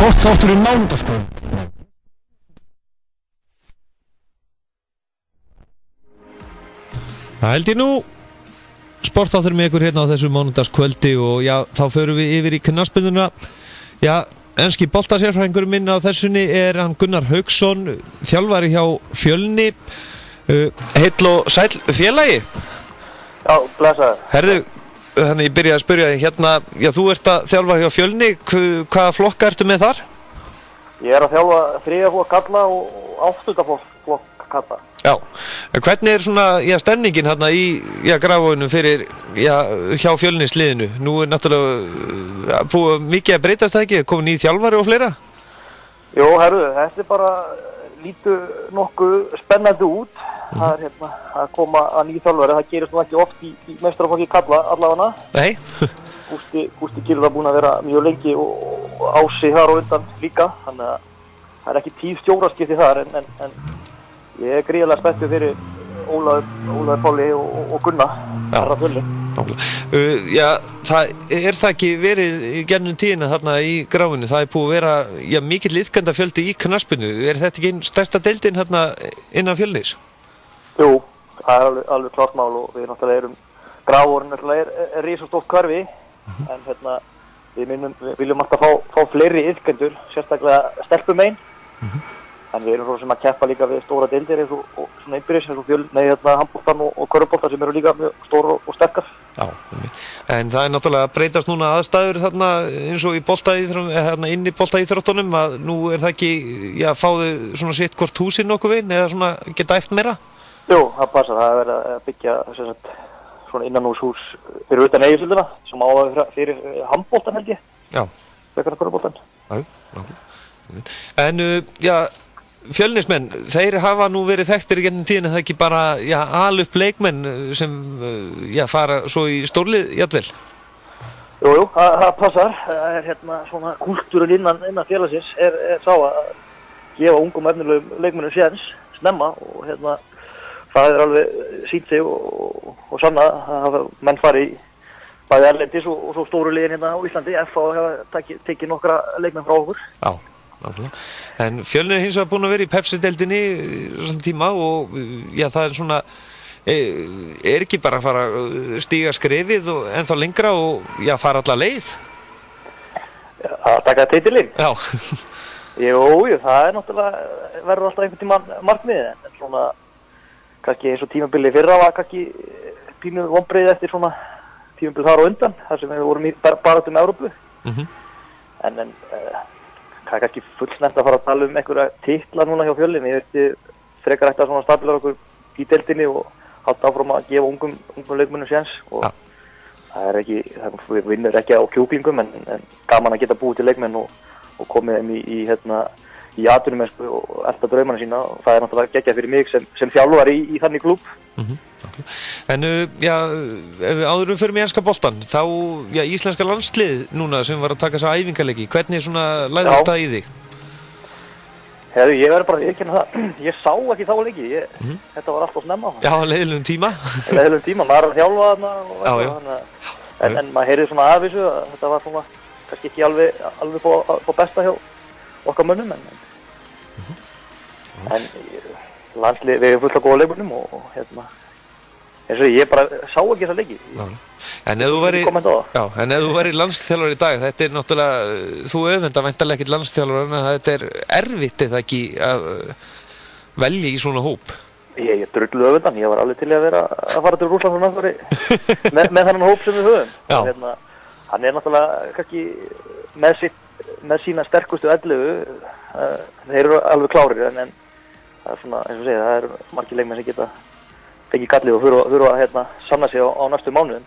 Sportþátturinn mánudagskvöld. Það held ég nú. Sportþátturinn með ykkur hérna á þessu mánudagskvöldi og já, þá förum við yfir í knattspyrnuna. Já, enski boltasérfræðingurinn minn á þessunni er hann Gunnar Hauksson, þjálfari hjá Fjölni. Heill og sæll félagi. Já, blessaður. Herðu, þannig ég byrja að spyrja þig hérna, já þú ert að þjálfa hjá Fjölni, hvaða flokka ertu með þar? Ég er að þjálfa 3. flokk kalla og 8. flokk kalla. Já, en hvernig er svona, já, stemningin hérna í, já, Grafarvoginum fyrir, já, hjá Fjölnisliðinu? Nú er náttúrulega búið mikið að breytast það ekki, komið nýð þjálfari og fleira? Jó, herru, þetta er bara lítur nokkuð spennandi út. Það er að koma að nýð þjálfari, það gerist nú ekki oft í meistaraflokki kalla allavega. Nei. Gústi Gylfa búinn að vera mjög lengi og Ási þar og undan líka, þannig að það er ekki 10 stjóraskipti þar en ég er gríðarlega spenntur fyrir Ólafur Páli og Gunna, herra Fjölni. Já, það ekki verið í gennum tíðina þarna í Gráfinni, það er búið að vera, já, mikill iðkendafjöldi í knattspyrnu. Er þetta ekki einn stærsta deildin hérna innan Fjölnis? Jú, það er alveg klart mál og við náttúrulega erum Grafarvogurinn náttúrulega er risastórt hverfi, en við viljum alltaf fá fleiri iðkendur, sérstaklega stelpumein, en við erum svo sem að keppa líka við stóra deildir eins og svona innbyrðis, eins og Fjölni, handboltan og körfuboltan sem eru líka mjög stór og sterkar. Já, en það er náttúrulega að breytast núna aðstæður þarna eins og í inn í boltaíþróttunum, að nú er það ekki, já, fáðu svona sitt hvort húsinn nokkuð veginn eða svona geta æft meira? Jú, það passar, það er verið að byggja svona innanhúshús fyrir utan Egilshöllina sem á að fyrir handboltan held ég. Já. Vekarna körfuboltan. Já. En, já, Fjölnismenn, þeir hafa nú verið þekktir í gennum tíðin, en það ekki bara, já, alupp leikmenn sem, já, fara svo í stórlið, jafnvel? Jú, það passar. Það er svona kúltúrinn innan félagsins er sá að gefa ungum efnilegum leikmennum séns, snemma og það er alveg sýnt sig og sanna að hafa menn farið í bæði erlendis og svo stóru liðin hérna á Íslandi. FH hafa tekið nokkra leikmenn frá okkur. Já. En Fjölnir er hins vegar búin að vera í Pepsi-deildinni svona tíma og já, það er svona er ekki bara að fara að stíga skrefið og ennþá lengra og já, fara alla leið? Að taka titilinn? Já. Jú, það er náttúrulega verður alltaf einhvern tímann markmiðið, en svona kannski eins og tímabili fyrra var kannski pínu vonbrigði eftir svona tímabili þar og undan, þar sem við vorum í baráttu með Evrópu. En það er kannski fullsnert að fara að tala einhverja titla núna hjá Fjölni. Ég veit frekar ætti að svona stabilara okkur í deildinni og halda áfram að gefa ungum leikmönnum séns og það er ekki, við vinnur ekki á kjúklingum en gaman að geta búið til leikmenn og komið þeim í atvinnumennsku og elta draumana sína og það er náttúrulega geggjað fyrir mig sem þjálfari í þannig klúbb. En já, ef við áðurum fyrir með enska boltan, þá, já, íslenska landslið núna sem var að taka þessa æfingarleiki, hvernig svona læðast það í þig? Herru, ég verður bara að viðurkenna það, ég sá ekki þá leiki, þetta var alltaf snemma. Já, leiðilegum tíma. Leiðilegum tíma, maður er að þjálfa þarna og eitthvað, en maður heyrði svona af þessu að þetta var svona, kannski ekki alveg på besta hjá okkar mönnum, en landslið, við erum fullt af góða leikmönnum og eins og ég bara sá ekki þessa leiki. En ef þú væri landsþjálfari í dag, þetta er náttúrulega, þú öfundar væntanlega ekkert landsþjálfari, en þetta er erfitt eða ekki að velja í svona hóp? Ég drullu öfundan, ég var alveg til að fara til Rússland frá næstari með þennan hóp sem við höfum. Hann er náttúrulega kannski með sína sterkustu 11, þeir eru alveg klárir, en það er svona, eins og segja, það eru margir leikmenn sem geta fengið gallið og þurfa að sanna sig á næstu mánuðum.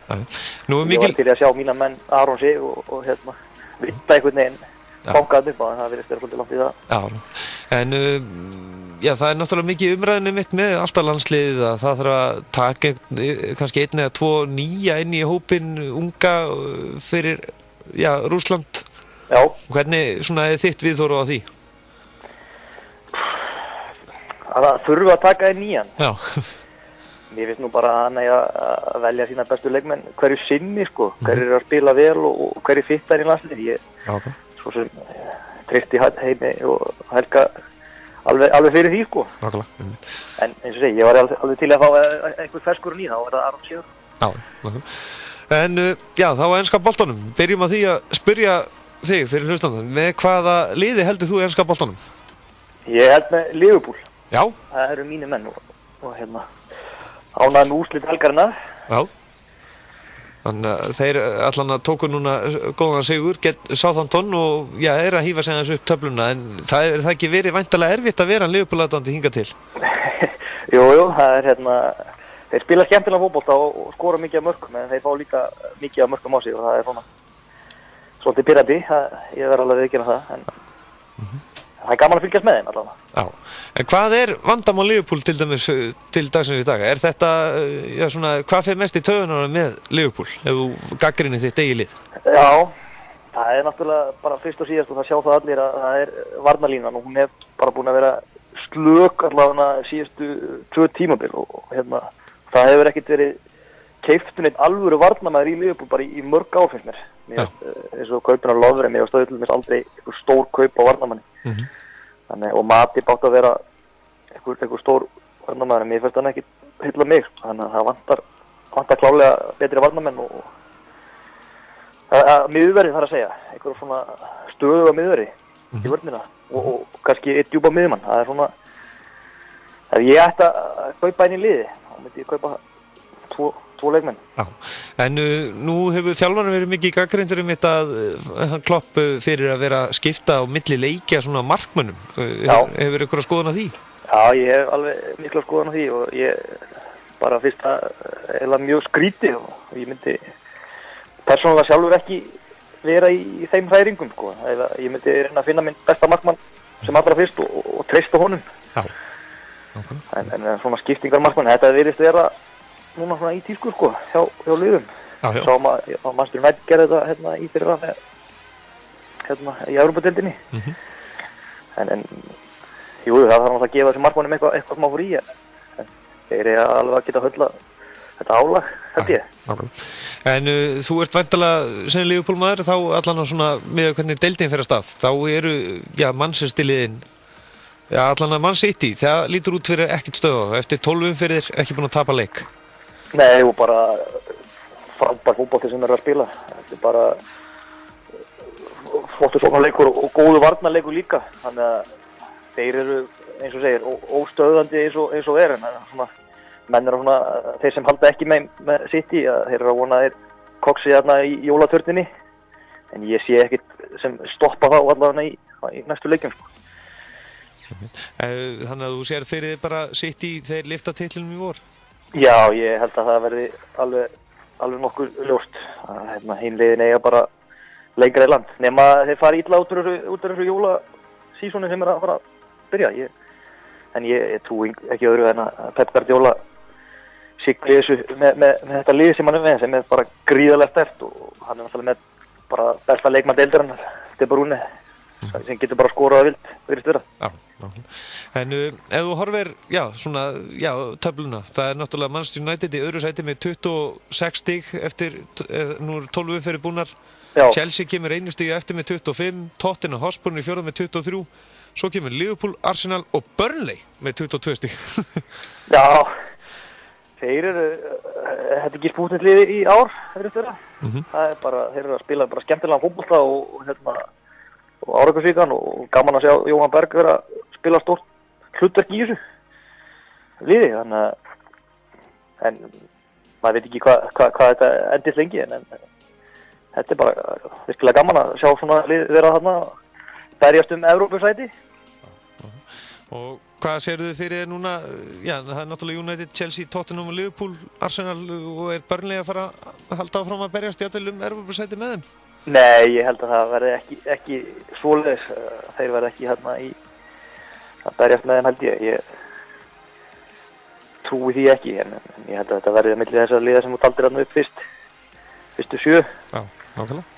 Ég var til að sjá mína menn Aron sig og vita einhvern veginn bankaðan upp á, en það virðist vera svolítið langt í það. Já, en já, það er náttúrulega mikið umræðinni mitt með alltaf landsliðið að það þarf að taka kannski 1 eða 2 nýja inn í hópinn unga fyrir, já, Rússland. Já. Hvernig svona er þitt viðhorf á því? Það þurfa að taka inn nýjan. Já. Mér finnst nú bara að hann að velja sína bestu leikmenn hverju sinni, sko. Hverju eru að spila vel og hverju fitta er í landslið. Svo sem treysti Heimi og Helga alveg fyrir því sko. Nákvæmlega. En eins og segi, ég var alveg til að fá einhver ferskurinn í, þá var það Aron Sigur. Já, nákvæmlega. En já, þá á enska boltanum. Byrjum á því að spyrja þig fyrir hlustandan. Með hvaða liði heldur þú í enska boltanum? Ég held með Liverpool. Já. Það eru mínir menn og ánægði með úrslit helgarinnar. Já. Þannig að þeir allan að tóku núna góðan sigur gegn Southampton og já, að hífa sig aðeins upp töfluna, en það er það ekki verið væntanlega erfitt að vera Liverpool-aðdáandi hingað til? Jú, það er þeir spila skemmtilega fótbolta og skora mikið af mörkum, en þeir fá líka mikið af mörkum á sig og það er svolítið pirrandi, ég verð alveg að viðurkenna það, en það er gaman að fylgjast með þeim allavega. Já, en hvað er vandamál Liverpool til dæmis til dagsins í dag? Er þetta, já svona, hvað fer mest í taugarnar með Liverpool, ef þú gagnrýnir þitt eigið lið? Já, það er náttúrulega bara fyrst og síðast og það sjá það allir að það er varnarlínan og hún er bara búin að vera slök allavega síðustu 2 tímabil og það hefur ekkert verið keyptur neitt alvöru varnarmaður í Liverpool bara í mörg ár finnst mér. Eins og kaupin á Lovren, mér stóði til þess aldrei einhver stór kaup á varnarmanni. Þannig, og Matip átt að vera einhver stór varnarmaður, en mér finnst hann ekki hylla mig, þannig að það vantar klálega betri varnarmenn og miðverði þarf að segja, einhver svona stöðuga miðverði í vörnina og kannski eitt djúpa miðjumann. Það er svona, ef ég ætti að kaupa einn í liði, þá myndi ég kaupa tvo leikmenn. Já, en nú hefur þjálfarinn verið mikið gagnrýndur að Klopp fyrir að vera að skipta á milli leikja svona markmönnum. Hefur ykkur að skoðan á því? Já, ég hef alveg mikla skoðan á því og ég bara fyrst að mjög skrítið og ég myndi persónulega sjálfur ekki vera í þeim hræringum sko. Ég myndi reyna að finna minn besta markmann sem allra fyrst og treysta honum. Já. En svona skiptingar markmann, þetta virðist vera núna svona í tísku sko, hjá liðum. Sá Manchester United gerði þetta í fyrra með í Evrópadeildinni. En jú, það þarf náttúrulega að gefa þessum markmannum eitthvað smá frí, en þeir eru alveg að geta hölla þetta álag, held ég. En þú ert væntanlega sem Liverpool-maður, þá allan að svona með hvernig deildin fer af stað, þá eru, já, Manchester-liðin, já, allan að Man City, það lítur út fyrir ekkert stöð á, eftir 12 umferðir ekki búin að tapa leik. Nei, og bara frábær fótbolti sem er að spila. Þetta er bara flottur sóknarleikur og góðu varnarleikur líka. Þannig að þeir eru, eins og segir, óstöðandi eins og er. En menn eru þeir sem halda ekki með City, þeir eru að vona að þeir koksi þarna í jólatörninni. En ég sé ekkert sem stoppa þá allavega í næstu leikjum. Þannig að þú sér fyrir bara City þeir lyfta titlinum í vor? Já, ég held að það verði alveg nokkuð ljóst. Hinn liðin eiga bara lengra í land. Nema þeir fari illa út úr þessu jólasísoni sem er að fara að byrja. En ég trúi ekki öðru en að Pep Guardiola sigli þessu með þetta lið sem hann er með, sem er bara gríðarlega sterkt og hann er náttúrulega með bara besta leikmann deildarinnar, De Bruyne, sem getur bara skorað vilt, virðist vera. Já, en ef þú horfir, töfluna, það er náttúrulega Manchester United í öðru sæti með 26 stig eftir, nú eru 12 umferðir búnar. Já. Chelsea kemur einu stigi eftir með 25, Tottenham Hotspur í fjórða með 23, svo kemur Liverpool, Arsenal og Burnley með 22 stig. Já, þeir eru, þetta ekki spútnisliði í ár, virðist vera. Það er bara, þeir eru að spila bara skemmtilegan fótbolta og árangursríkan og gaman að sjá Jóhann Berg vera að spila stórt hlutverk í þessu liði, þannig að en maður veit ekki hvað þetta endist lengi, en þetta er bara virkilega gaman að sjá svona lið vera þarna berjast Evrópusæti. Og hvað segirðu fyrir þér núna? Já, það er náttúrulega United, Chelsea, Tottenham og Liverpool, Arsenal, og er Burnley að fara að halda áfram að berjast jafnvel Evrópusæti með þeim? Nei, ég held að það verði ekki svoleiðis. Þeir verði ekki hérna í að berjast með þeim, held ég. Ég trúi því ekki, en ég held að þetta verði að milli þessar liða sem þú taldir hérna upp fyrstu 7. Já, nákvæmlega.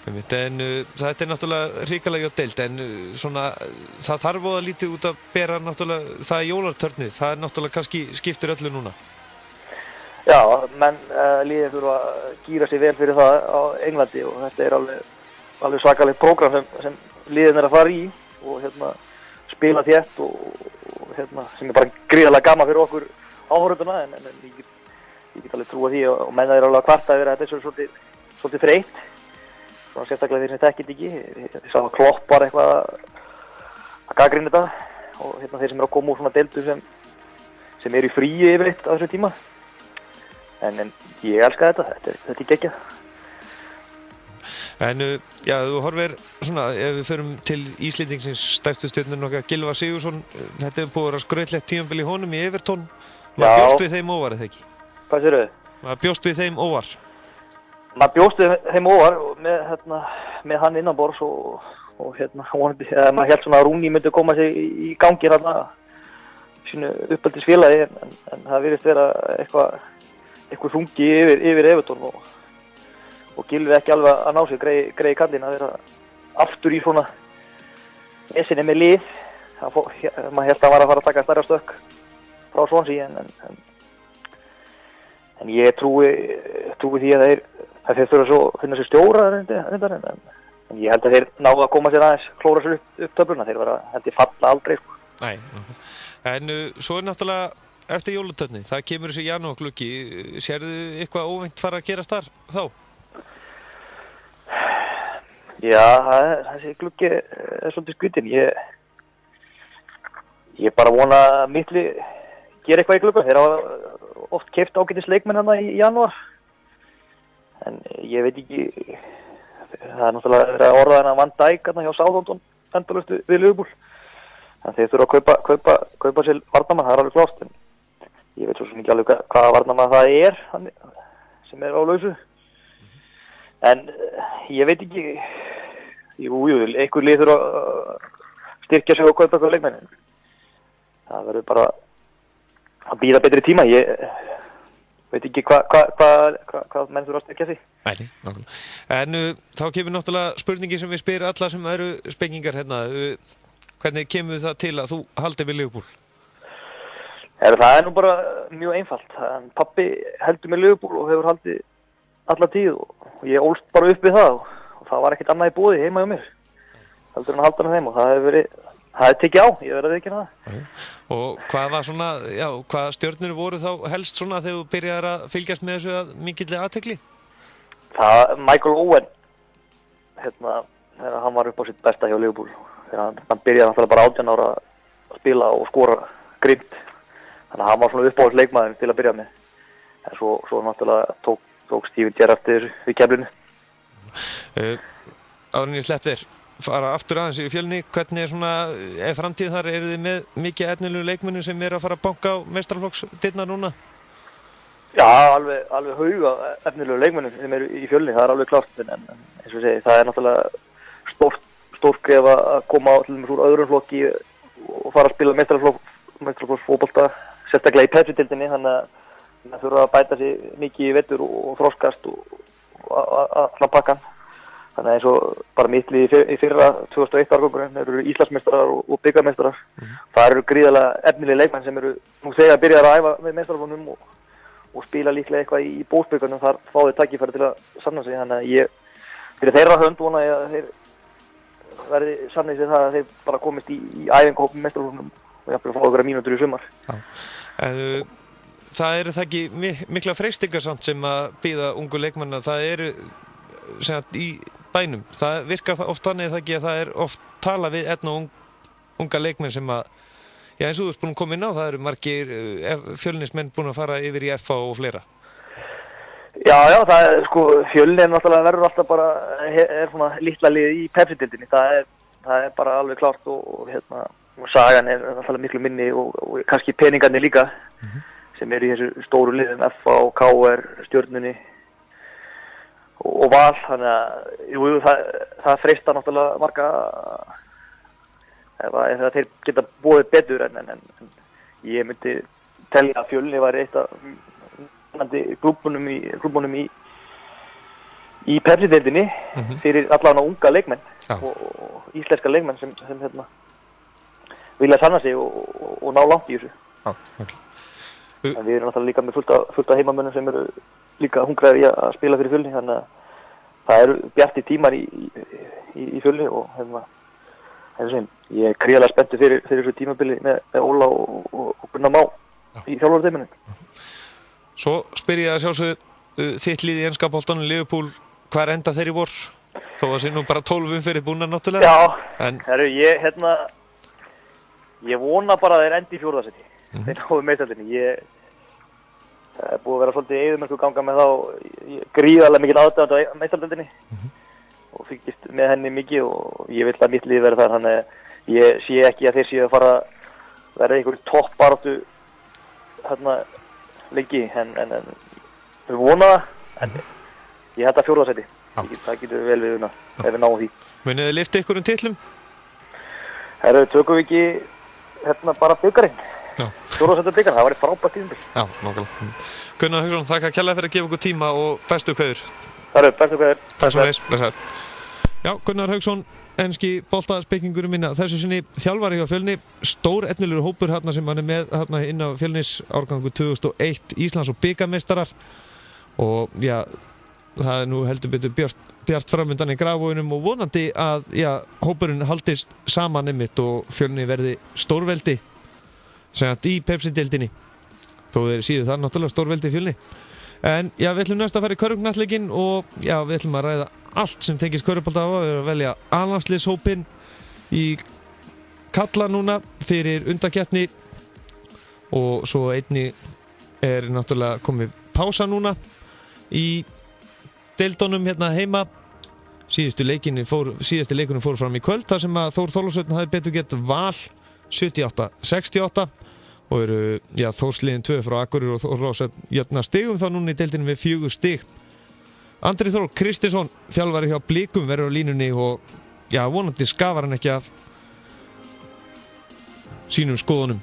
En þetta er náttúrulega hrikalega gott deild, en svona það þarf að lítið út að bera náttúrulega það jólartörnið, það er náttúrulega kannski skiptir öllu núna. Já, menn liðið þurfa að gíra sig vel fyrir það á Englandi og þetta er alveg svakalegt prógram sem liðin að fara í og spila þétt og sem bara gríðarlega gaman fyrir okkur áhorfendurna en ég get alveg trúa því og menn það alveg að kvarta yfir að þetta svolítið þreytt svona sérstaklega þeir sem þekkið ekki ég sá að Klopp var eitthvað að gagnrýna þetta og þeir sem að koma úr svona deildu sem eru í fríi yfirleitt á þessu tíma en ég elska þetta er geggjað. En já, þú horfir svona, ef við förum til Íslendingisins stærstu stjörnur okkar, Gylfa Sigurðsson, þetta búið að vera skrautlegt tímabil í honum í Everton. Maður bjóst við þeim óvar, eða ekki? Hvað segirðu? Maður bjóst við þeim óvar. Maður bjóst við þeim óvar með hann innanborðs og maður hélt svona að Rúni myndi koma sig í gangi sínu uppeldisfélagi en það virðist vera eitthvað þungi yfir Everton og Gylfi ekki alveg að ná sig greið kallinn að vera aftur í svona esinni með lið maður held að hann var að fara að taka stærra stökk frá Swansea en ég trúi því að þeir þurfa svo að finna sér stjóra en ég held að þeir náðu að koma sér aðeins klóra sér upp töfluna þeir held ég falla aldrei Nei, en svo náttúrulega eftir jólatörni, það kemur þessi janúargluggi sérðu eitthvað óvænt fara að gerast þar þá? Já, þessi gluggi svolítið skrítinn. Ég bara vona að Mittli gera eitthvað í glugga. Þeir hafa oft keypt ágætis leikmenn í janúar. En ég veit ekki, það er náttúrulega verið að orða þennan Van Dijk hjá Southampton endalaust við Liverpool. Þannig þeir þurfa að kaupa sér varnarmann, það er alveg klárt. En ég veit svo sem ekki alveg hvaða varnarmann það er sem er á lausu. En ég veit ekki, einhver lið þurfa að styrkja sig og kaupa eitthvað leikmenn. Það verður bara að bíða betri tíma. Ég veit ekki hvað menn þurfa að styrkja sig. Nei, nákvæmlega. En þá kemur náttúrulega spurningi sem við spyr alla sem eru spekingar hérna. Hvernig kemur það til að þú haldir við Liverpool? Það er nú bara mjög einfalt. Pabbi heldur með Liverpool og hefur haldið alla tíð og ég ólst bara upp við það og það var ekkert annað í boði heima hjá mér heldur en að halda með þeim og það hefur tekið á, ég verði ekki það. Og hvað var svona, já, hvað stjörnur voru þá helst svona þegar þú byrjar að fylgjast með þessu að mikilli athygli? Michael Owen þegar hann var upp á sitt besta hjá Liverpool þegar hann byrjaði náttúrulega bara 18 ára að spila og skora grimmt þannig að hann var svona uppáhalds leikmaður til að byrja með en svo náttúrulega tók Steven Gerrard við keflinu. Áður en ég sleppti þér, fara aftur aðeins í Fjölni, hvernig er svona, framtíð þar, eru þið með mikið efnilegu leikmönnum sem eru að fara að banka á meistaraflokksdeildina núna? Já, alveg hauga efnilegu leikmönnum sem eru í Fjölni, það er alveg klárt en eins og ég segi, það er náttúrulega stórt skref að koma til dæmis úr öðrum flokki og fara að spila meistaraflokksfótbolta, sérstaklega í Pepsi-deildinni, þannig að það þurfa að bæta sig mikið í vetur og þroskast og allan pakkan. Þannig að eins og bara Mittli í fyrra 2001 árgangurinn eru Íslandsmeistarar og bikarmeistarar. Það eru gríðarlega efnilegir leikmenn sem eru nú þegar að byrja að æfa með meistaraflokkunum og spila líklega eitthvað í bósbikarnum þar fá þeir tækifæri til að sanna sig. Þannig að ég fyrir þeirra hönd vona ég að þeir verði sannið sér það að þeir bara komist í æfingahópum meistaraflokkunum og jafnvel fá okkur mínútur í sumar. Það eru það ekki mikla freistingar samt sem að bíða ungu leikmanna, það eru í bænum, það virkar oft þannig það ekki að það er oft tala við einn og unga leikmenn sem að, já eins og þú ert búin að koma inn á, það eru margir Fjölnismenn búin að fara yfir í FH og fleira. Já, það er Fjölni náttúrulega verður alltaf bara, er svona litla lið í Pepsi-deildinni, það er bara alveg klárt og sagan er náttúrulega miklu minni og kannski peningarnir líka. Sem eru í þessu stóru liðum FH, KR, Stjörnunni og Val, þannig að það freistar náttúrulega marga ef þeir geta boðið betur en ég myndi telja að Fjölni væri eitt af klúbbunum í Pepsi-deildinni fyrir allavega unga leikmenn og íslenska leikmenn sem vilja sanna sig og ná langt í þessu. Okay. En við erum náttúrulega líka með fullt af heimamönnum sem eru líka hungraðir í að spila fyrir Fjölni þannig að það eru bjartir tímar í Fjölni og ég er gríðarlega spenntur fyrir þessu tímabili með Óla og Gunnar Má í þjálfarteyminu. Svo spyr ég að sjálfsögðu þitt lið í enska boltanum Liverpool, hvað enda þeir í vor? Þó að sé nú bara 12 umferðir búnar náttúrulega. Já, herru, ég vona bara að þeir endi í 4. sæti. Þeir náðu meistaradeildinni. Það er búið að vera svolítið eyðimörku ganga með þá gríðarlega mikil aðdáandi á meistaradeildinni og fylgist með henni mikið og ég vil að mitt lið verði þar, þannig að ég sé ekki að þeir séu að fara að vera einhverjum toppbaráttu lengi, en við vona það, en ég held að 4. sæti. Það getur vel við ef við náum því. Munið þið lyfta ykkur titlum? Herru, tökum við ekki bara byggarinn. 4. sæti byggarinn, það var frábært tímabil. Já, nákvæmlega. Gunnar Hauksson, þakka kærlega fyrir að gefa okkur tíma og bestu kveður. Herru, bestu kveður. Takk svo veist, blessaður. Já, Gunnar Hauksson, enski boltaspekingurinn minna. Þessu sinni þjálfari hjá Fjölni, stór efnilegur hópur sem hann er með inn á Fjölnis árgangu 2001 Íslands og bikarmeistarar og já, það er nú heldur betur bjart framundan í Grafarvoginum og vonandi að hópurinn haldist saman einmitt og Fjölni verði stórveldi í Pepsi-deildinni, þó þeir síðu það náttúrulega stórveldi Fjölni. En já, við ætlum næst að fara í körfuknattleikinn og já, við ætlum að ræða allt sem tengist körfubolta á, við erum að velja A-landsliðshópinn í kalla núna fyrir undankeppni og svo einnig er náttúrulega komið pása núna í deildunum heima. Síðasti leikurinn fór fram í kvöld þar sem að Þór Þorláksson hafði betur gett Val 78-68 og eru Þórsliðin 2 frá Akureyri og Þorláksson jöfna stigum þá núna í deildinni með 4 stig. Andri Þór Kristinsson, þjálfari hjá Blikum, verður á línunni og vonandi skafar hann ekki af sínum skoðunum.